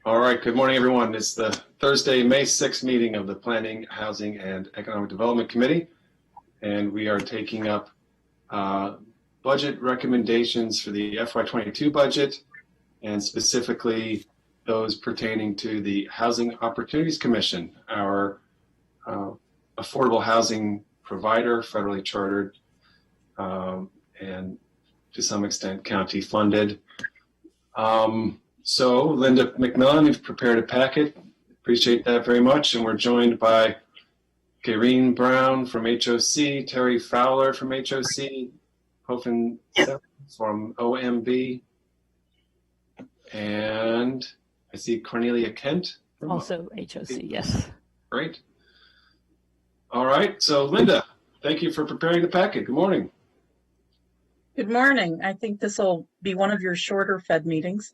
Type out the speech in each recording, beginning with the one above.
All right, good morning, everyone. It's the Thursday, May 6th meeting of the Planning, Housing, and Economic Development Committee, and we are taking up budget recommendations for the FY22 budget, and specifically those pertaining to the Housing Opportunities Commission, our affordable housing provider, federally chartered, and to some extent county funded. So Linda McMillan, you've prepared a packet. Appreciate that very much. And we're joined by Gayreen Brown from HOC, Terry Fowler from HOC, Hofin from OMB, and I see Cornelia Kent. Also HOC, yes. Great. All right, so Linda, thank you for preparing the packet. Good morning. Good morning. I think this will be one of your shorter PHED meetings,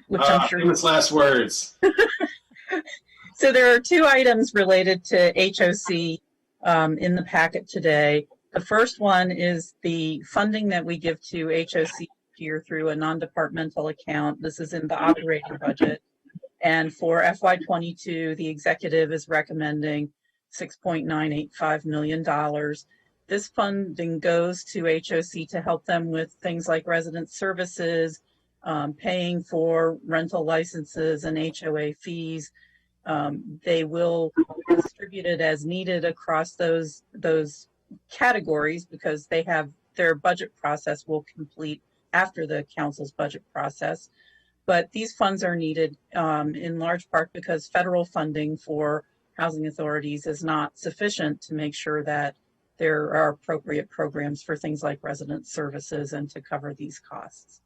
which I'm sure. Famous last words. So there are two items related to HOC in the packet today. The first one is the funding that we give to HOC here through a non-departmental account. This is in the operating budget. And for FY22, the executive is recommending $6.985 million. This funding goes to HOC to help them with things like resident services, paying for rental licenses and HOA fees. They will distribute it as needed across those categories because they have their budget process will complete after the council's budget process. But these funds are needed in large part because federal funding for housing authorities is not sufficient to make sure that there are appropriate programs for things like resident services and to cover these costs.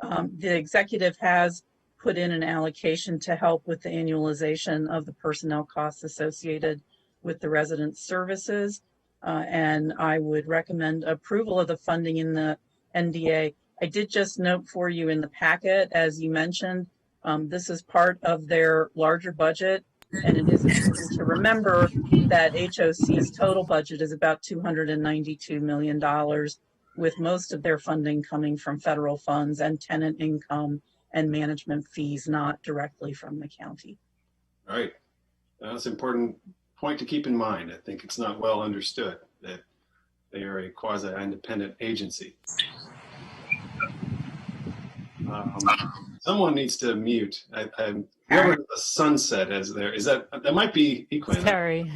The executive has put in an allocation to help with the annualization of the personnel costs associated with the resident services. And I would recommend approval of the funding in the NDA. I did just note for you in the packet, as you mentioned, this is part of their larger budget. And it is important to remember that HOC's total budget is about $292 million, with most of their funding coming from federal funds and tenant income and management fees, not directly from the county. All right. That's an important point to keep in mind. I think it's not well understood that they are a quasi-independent agency. Someone needs to mute. Whoever the sunset is there, is that might be Equin. Terry.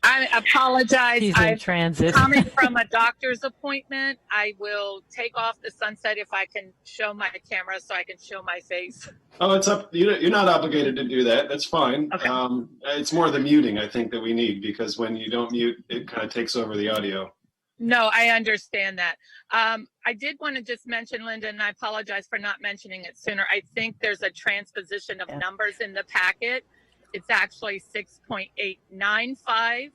I apologize. He's in transit. Coming from a doctor's appointment, I will take off the sunset if I can show my camera so I can show my face. Oh, it's up. You're not obligated to do that. That's fine. Okay. It's more the muting, I think, that we need, because when you don't mute, it kind of takes over the audio. No, I understand that. I did want to just mention, Linda, and I apologize for not mentioning it sooner. I think there's a transposition of numbers in the packet. It's actually 6.895,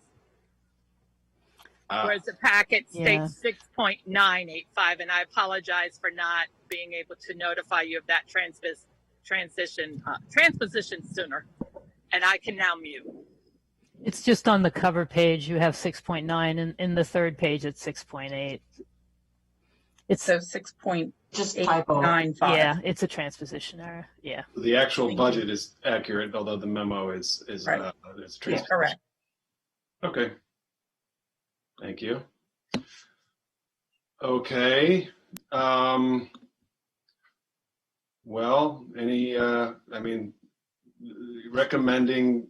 whereas the packet states 6.985, and I apologize for not being able to notify you of that transposition sooner. And I can now mute. It's just on the cover page. You have 6.9, and in the third page, it's 6.8. It's so 6.895. Yeah, it's a transposition error. Yeah. The actual budget is accurate, although the memo is right. Transposition. Correct. Okay. Thank you. Okay. Well, recommending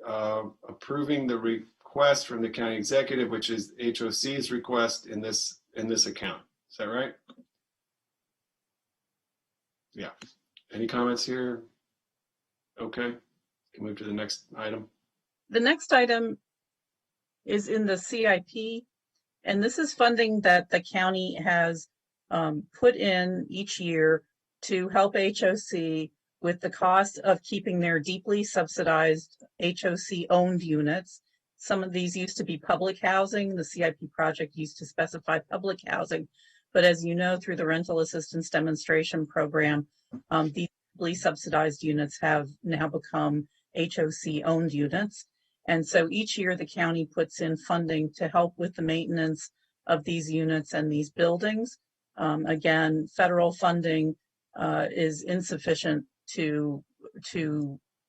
approving the request from the county executive, which is HOC's request in this account. Is that right? Yeah. Any comments here? Okay. Can move to the next item. The next item is in the CIP, and this is funding that the county has put in each year to help HOC with the cost of keeping their deeply subsidized HOC-owned units. Some of these used to be public housing. The CIP project used to specify public housing. But as you know, through the rental assistance demonstration program, these deeply subsidized units have now become HOC-owned units. And so each year the county puts in funding to help with the maintenance of these units and these buildings. Again, federal funding is insufficient to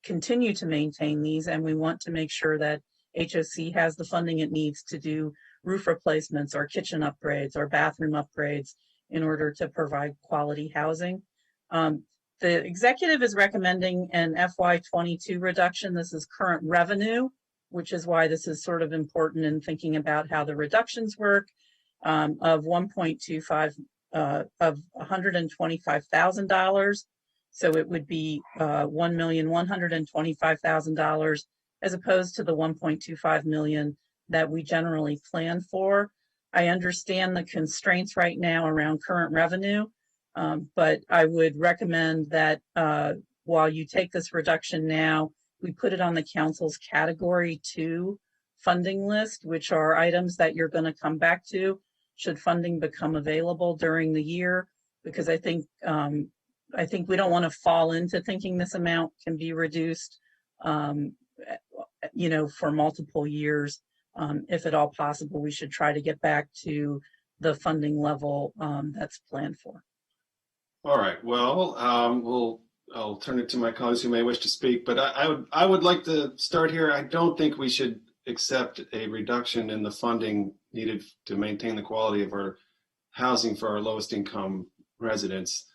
continue to maintain these, and we want to make sure that HOC has the funding it needs to do roof replacements or kitchen upgrades or bathroom upgrades in order to provide quality housing. The executive is recommending an FY22 reduction. This is current revenue, which is why this is sort of important in thinking about how the reductions work, of 1.25 of $125,000. So it would be $1,125,000 as opposed to the 1.25 million that we generally plan for. I understand the constraints right now around current revenue, but I would recommend that while you take this reduction now, we put it on the council's category 2 funding list, which are items that you're going to come back to should funding become available during the year, because I think we don't want to fall into thinking this amount can be reduced, for multiple years. If at all possible, we should try to get back to the funding level that's planned for. All right. Well, I'll turn it to my colleagues who may wish to speak, but I would like to start here. I don't think we should accept a reduction in the funding needed to maintain the quality of our housing for our lowest income residents.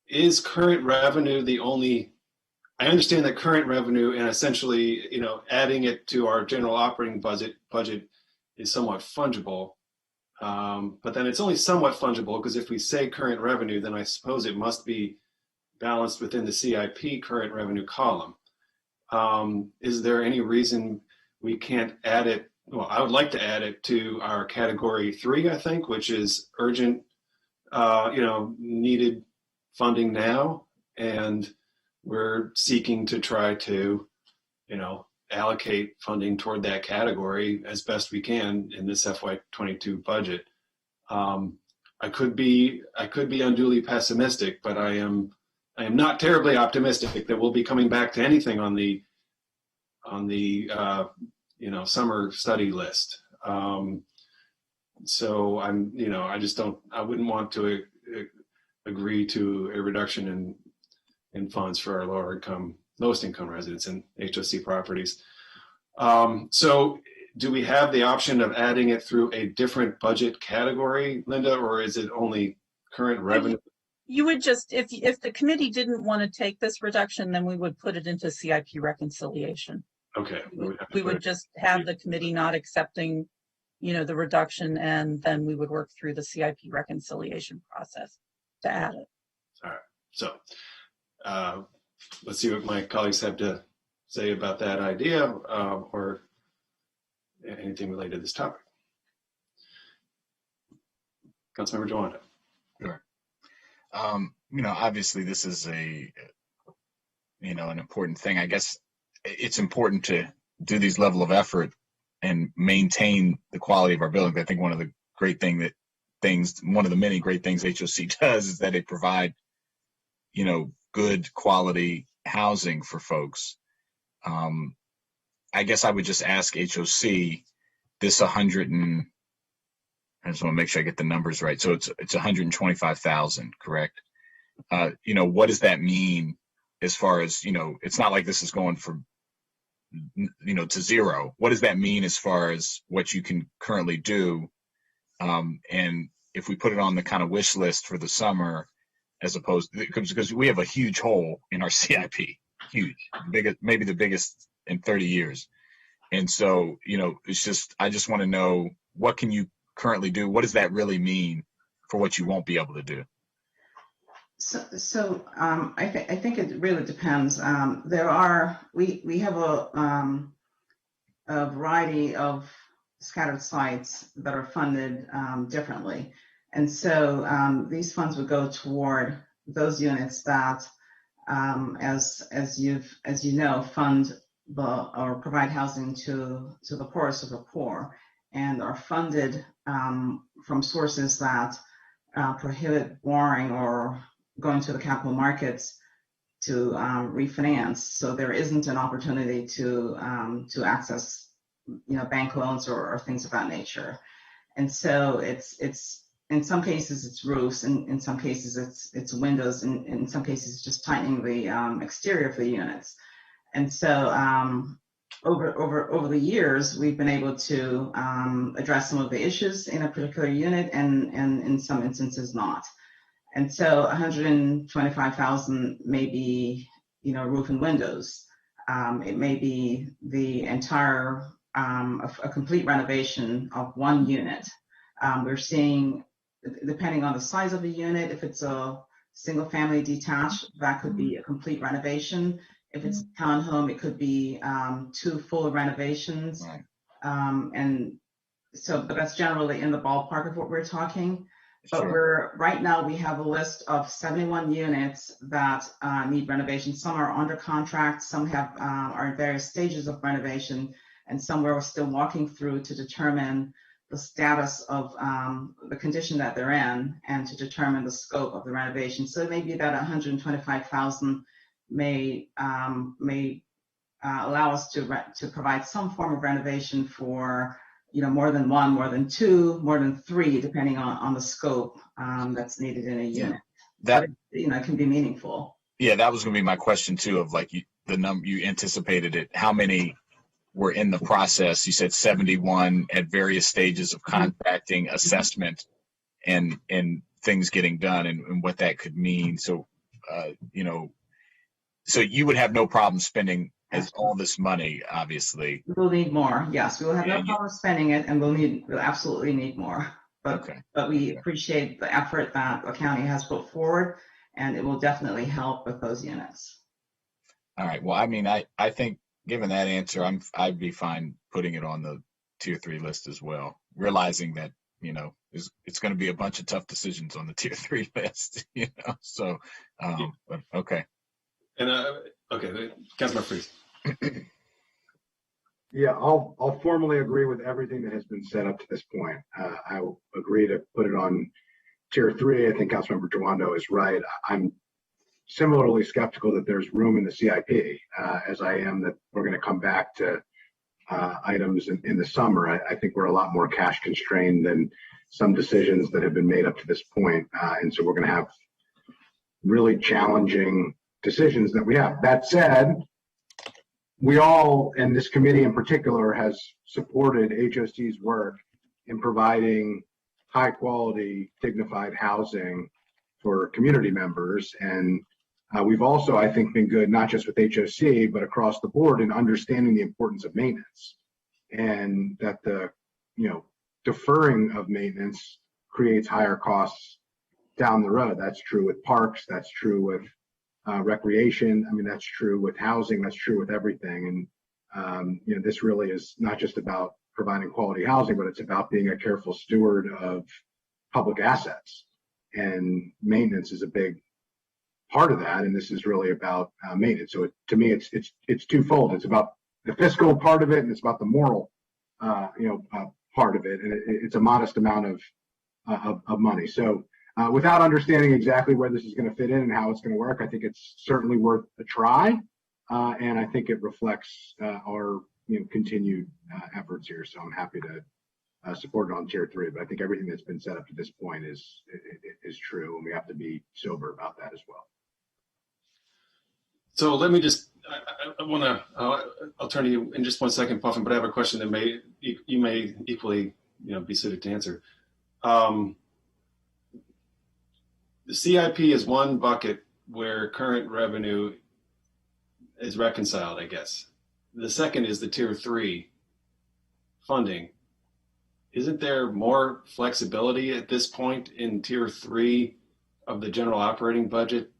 Is current revenue the only? I understand that current revenue and essentially, adding it to our general operating budget is somewhat fungible. But then it's only somewhat fungible because if we say current revenue, then I suppose it must be balanced within the CIP current revenue column. Is there any reason we can't add it? Well, I would like to add it to our category 3, I think, which is urgent, needed funding now. And we're seeking to try to, allocate funding toward that category as best we can in this FY22 budget. I could be unduly pessimistic, but I am not terribly optimistic that we'll be coming back to anything on the summer study list. So I wouldn't want to agree to a reduction in funds for our lowest income residents in HOC properties. So do we have the option of adding it through a different budget category, Linda, or is it only current revenue? You would just, if the committee didn't want to take this reduction, then we would put it into CIP reconciliation. Okay. We would just have the committee not accepting, the reduction, and then we would work through the CIP reconciliation process to add it. All right. So let's see what my colleagues have to say about that idea or anything related to this topic. Councilmember Joanna. Sure. Obviously this is an important thing. I guess it's important to do these level of effort and maintain the quality of our buildings. I think one of the many great things HOC does is that it provide, good quality housing for folks. I guess I would just ask HOC this I just want to make sure I get the numbers right. So it's 125,000, correct? What does that mean as far as, it's not like this is going from, to zero. What does that mean as far as what you can currently do? And if we put it on the kind of wish list for the summer, as opposed to, because we have a huge hole in our CIP, huge, maybe the biggest in 30 years. And so, it's just, I just want to know, what can you currently do? What does that really mean for what you won't be able to do? So I think it really depends. We have a variety of scattered sites that are funded differently. And so these funds would go toward those units that, as you know, fund or provide housing to the poorest of the poor, and are funded from sources that prohibit borrowing or going to the capital markets to refinance. So there isn't an opportunity to access, bank loans or things of that nature. And so it's in some cases it's roofs, and in some cases it's windows, and in some cases it's just tightening the exterior of the units. And so over the years, we've been able to address some of the issues in a particular unit, and in some instances not. And so 125,000 may be, roof and windows. It may be the entire a complete renovation of one unit. We're seeing, depending on the size of the unit, if it's a single family detached, that could be a complete renovation. If it's a townhome, it could be 2 full renovations. Right. And so, but that's generally in the ballpark of what we're talking. But Sure. right now we have a list of 71 units that need renovation. Some are under contract, some are in various stages of renovation, and some we're still walking through to determine the status of the condition that they're in, and to determine the scope of the renovation. So it may be that 125,000 may allow us to provide some form of renovation for more than 1, more than 2, more than 3, depending on the scope that's needed in a unit. That, but it can be meaningful. yeah, that was going to be my question too, of like the number you anticipated it. How many were in the process? You said 71 at various stages of contracting, assessment, and things getting done, and what that could mean. So, so you would have no problem spending all this money, obviously. We'll need more. Yes, we will have no problem spending it, and we'll absolutely need more. But we appreciate the effort that the county has put forward, and it will definitely help with those units. All right. Well, I mean, I think given that answer, I'd be fine putting it on the tier 3 list as well, realizing that it's going to be a bunch of tough decisions on the tier 3 list. So but, okay. And okay, Councilman Freeze. Yeah, I'll formally agree with everything that has been said up to this point. I will agree to put it on tier 3. I think Councilmember Tawando is right. I'm similarly skeptical that there's room in the CIP, as I am that we're going to come back to items in the summer. I think we're a lot more cash constrained than some decisions that have been made up to this point. And so we're going to have really challenging decisions that we have. That said, we all, and this committee in particular, has supported HOC's work in providing high quality, dignified housing for community members. And we've also, I think, been good, not just with HOC, but across the board in understanding the importance of maintenance, and that the, deferring of maintenance creates higher costs down the road. That's true with parks. That's true with recreation. I mean, that's true with housing. That's true with everything. And, this really is not just about providing quality housing, but it's about being a careful steward of public assets. And maintenance is a big part of that. And this is really about maintenance. So to me, it's twofold. It's about the fiscal part of it, and it's about the moral, part of it. And it's a modest amount of money. So without understanding exactly where this is going to fit in and how it's going to work, I think it's certainly worth a try. And I think it reflects our continued efforts here. So I'm happy to support it on tier 3. But I think everything that's been said up to this point is true, and we have to be sober about that as well. So let me just, I want to, I'll turn to you in just one second, Puffin, but I have a question that you may equally, be suited to answer. The CIP is one bucket where current revenue is reconciled, I guess. The second is the tier 3 funding. Isn't there more flexibility at this point in tier 3 of the general operating budget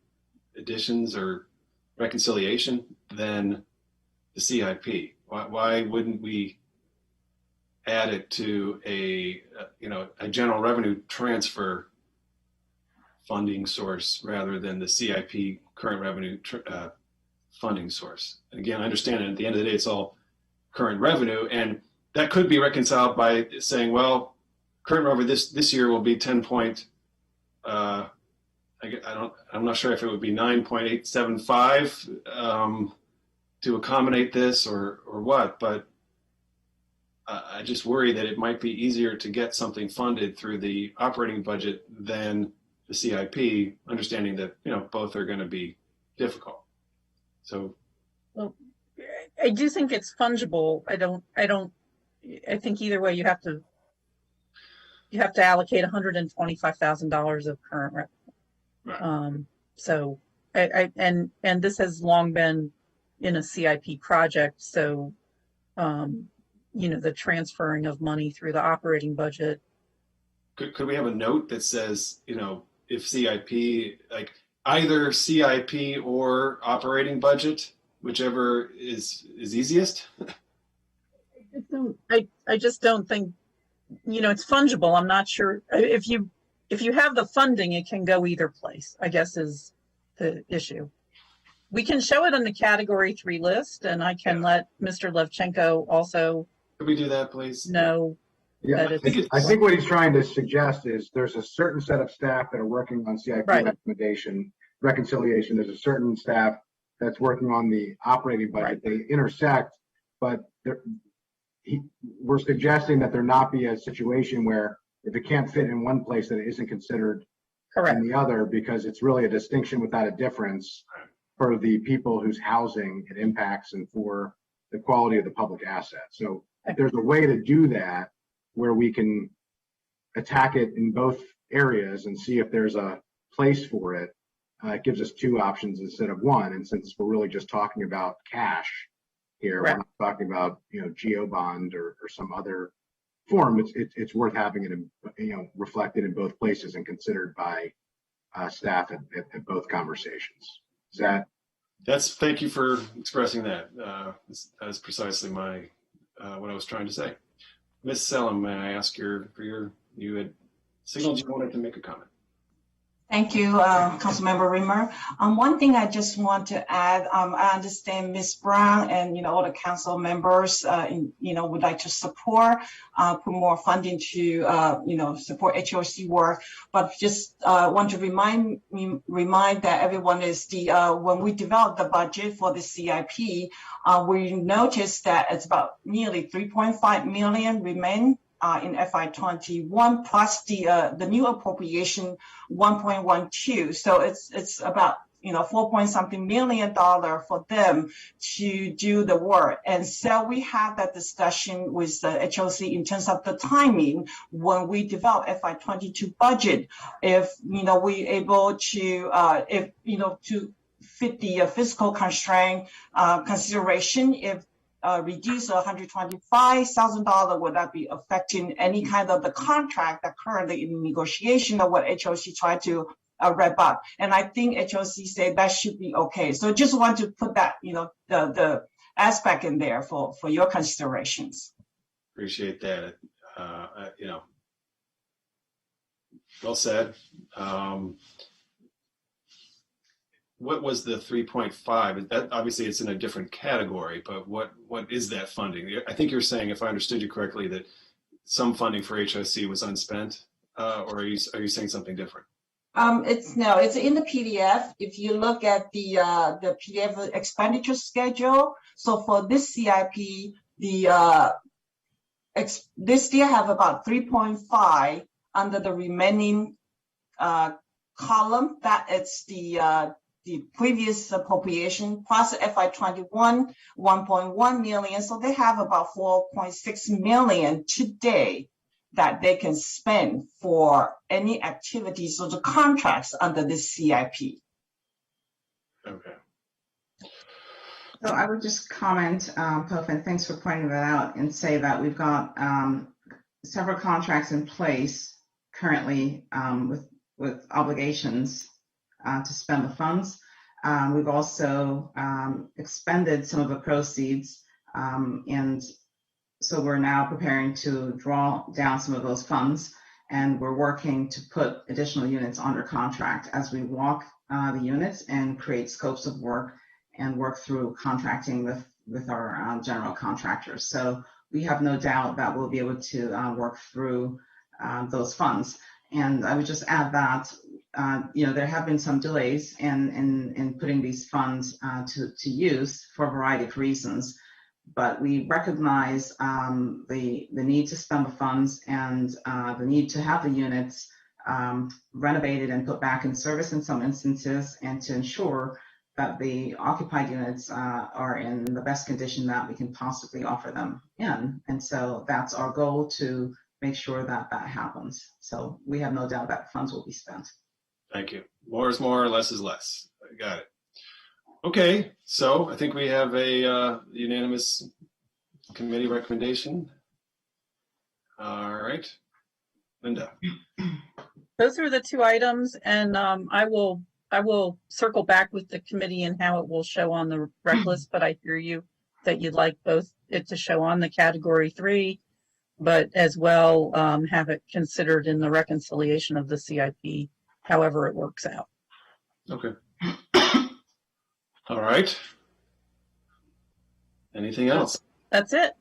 additions or reconciliation than the CIP? Why wouldn't we add it to a general revenue transfer funding source rather than the CIP current revenue funding source? And again, I understand it. At the end of the day, it's all current revenue, and that could be reconciled by saying, well, current revenue this year will be 10 point. I'm not sure if it would be 9.875 to accommodate this or what, but I just worry that it might be easier to get something funded through the operating budget than the CIP, understanding that, both are going to be difficult. So, Well, I do think it's fungible. I think either way you have to allocate $125,000 of current revenue. right. So and this has long been in a CIP project. So, the transferring of money through the operating budget. Could we have a note that says, if CIP, like either CIP or operating budget, whichever is easiest? I just don't think, it's fungible. I'm not sure if you have the funding, it can go either place, I guess is the issue. We can show it on the category 3 list, and I can let Mr. Levchenko also Could we do that, please? know. Yeah, that I think what he's trying to suggest is there's a certain set of staff that are working on CIP Right. reconciliation. There's a certain staff that's working on the operating budget. Right. They intersect, but we're suggesting that there not be a situation where if it can't fit in one place, that it isn't considered Correct. in the other, because it's really a distinction without a difference for the people whose housing it impacts and for the quality of the public asset. So if there's a way to do that where we can attack it in both areas and see if there's a place for it, it gives us 2 options instead of 1. And since we're really just talking about cash here, Right. we're not talking about, GeoBond or some other form, it's worth having it, reflected in both places and considered by staff at both conversations. Is that? Thank you for expressing that. That's precisely what I was trying to say. Ms. Selim, may I ask you had signaled you wanted to make a comment. Thank you, Councilmember Rimmer. One thing I just want to add, I understand Ms. Brown and all the council members, would like to support, put more funding to support HOC work, but just want to remind that everyone is when we developed the budget for the CIP, we noticed that it's about nearly 3.5 million remain in FY21 plus the new appropriation 1.12. So it's about 4-point-something million for them to do the work. And so we have that discussion with the HOC in terms of the timing when we develop FY22 budget. If we able to to fit the fiscal constraint consideration, if reduce $125,000, would that be affecting any kind of the contract that currently in negotiation or what HOC tried to wrap up? And I think HOC said that should be okay. So just want to put that, the aspect in there for your considerations. Appreciate that. Well said. What was the 3.5? That obviously it's in a different category, but what is that funding? I think you're saying, if I understood you correctly, that some funding for HOC was unspent, or are you saying something different? It's in the PDF. If you look at the PDF expenditure schedule, so for this CIP, they still have about 3.5 under the remaining column. That it's the previous appropriation plus FY21 1.1 million. So they have about 4.6 million today that they can spend for any activities or the contracts under this CIP. Okay. So I would just comment, Pofin, thanks for pointing that out, and say that we've got several contracts in place currently with obligations to spend the funds. We've also expended some of the proceeds, and so we're now preparing to draw down some of those funds, and we're working to put additional units under contract as we walk the units and create scopes of work and work through contracting with our general contractors. So we have no doubt that we'll be able to work through those funds. And I would just add that there have been some delays in putting these funds to use for a variety of reasons. but we recognize the need to spend the funds and the need to have the units renovated and put back in service in some instances, and to ensure that the occupied units are in the best condition that we can possibly offer them in. And so that's our goal, to make sure that that happens. So we have no doubt that funds will be spent. Thank you. More is more, less is less. I got it. Okay, so I think we have a unanimous committee recommendation. All right, Linda. Those are the two items, and I will circle back with the committee and how it will show on the rec list, but I hear you that you'd like both it to show on the category 3, but as well have it considered in the reconciliation of the CIP, however it works out. Okay. All right. Anything else? That's it.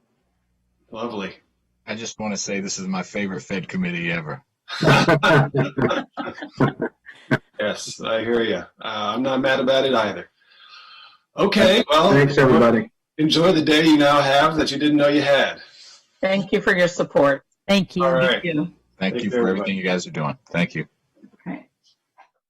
Lovely. I just want to say this is my favorite Fed committee ever. Yes, I hear you. I'm not mad about it either. Okay, well, Thanks, everybody. enjoy the day you now have that you didn't know you had. Thank you for your support. Thank you. All right. Thank you. Thank you Thank you, for everybody. everything you guys are doing. Thank you.